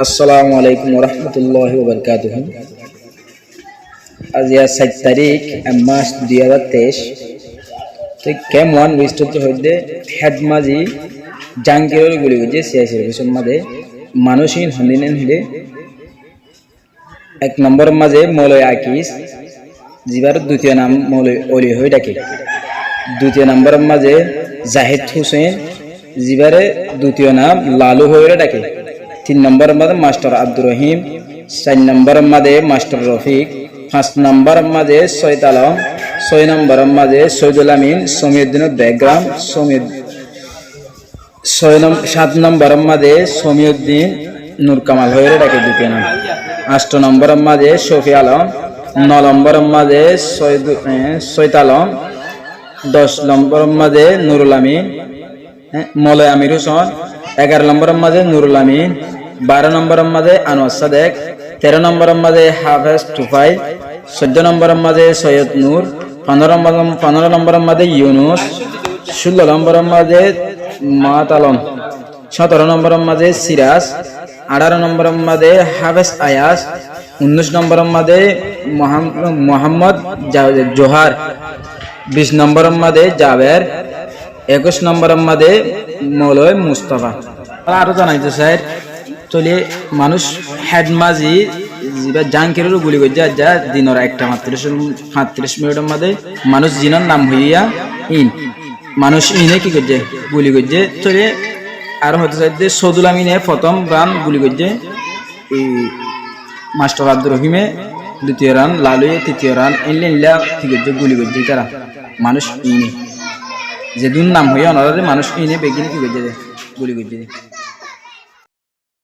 আসসালামু আলাইকুম ওরহমতুল্লাহি ওয়াবারাকাতুহু। আজ 7 তারিখ মাস 2023 তো কেম ওয়ান বিস্তৃত হইতে হেড মাঝি জাঙ্গিরের গুলি হইছে সিয়াসির বিষয় মাঝে মানুষহীন হন্দিনেন হইলে 1 নম্বর মাঝে মৌলয় আকিস জিবার দ্বিতীয় নাম মৌলয় অলি হয়ে ডাকে। দ্বিতীয় নম্বর মাঝে জাহিদ হোসেন জিবারে দ্বিতীয় নাম লালু হয়ে ডাকে। 3 নম্বর মাঝে মাস্টার আব্দুর রহিম। 4 নম্বর মাঝে মাস্টার রফিক। 5 নম্বর মাঝে সৈয়দ আলম। 6 নম্বর মাঝে সৈয়দুল আমিন সমিউদ্দিনের ব্যাকগ্রাউন্ড 7 নম্বর মাঝে সমিউদ্দিন নূর কামাল হয়ে ডাকে দ্বিতীয় নাম। 8 নম্বর মাঝে শফি আলম। 9 নম্বর মাঝে সৈয়দ আলম। 10 নম্বর মাঝে নুরুল আমিন মৌলয় আমির হোসেন। 11 নম্বর মাঝে নুরুল আমিন। 12 নম্বর মাঝে আনোয়ার সাদেক। 13 নম্বর মাঝে হাফেজ তুফাইল। 14 নম্বর মাঝে সৈয়দ নূর। 15 নম্বর মাঝে ইউনুস। 16 নম্বর মাঝে মাত আলম। 17 নম্বর মাঝে সিরাজ। 18 নম্বর মাঝে হাফেজ আয়াস। 19 নম্বর মাঝে মোহাম্মদ জোহার। 20 নম্বর মাঝে জাবের। 21 নম্বর মাঝে মৌলয় মুস্তফা। আরো জানাইতে স্যার চলে মানুষ হেড মাঝি জাঙ্কিরের গুলি করছে যা দিনের 1:35 মিনিটের মধ্যে মানুষ জিনার নাম হইয়া ইন মানুষ ইনে কি করছে গুলি করছে চলে। আর হতে চাইতে সদুল আমিনে প্রথম রান গুলি করছে, এই মাস্টার আব্দুর রহিমে দ্বিতীয় রান, লালুয়ে তৃতীয় রান, ইনলা কি করছে গুলি করছে তারা মানুষ ইনে যে দুন নাম হইয়া ওনারা মানুষ ইনে বেগিনে কি করছে গুলি করছে।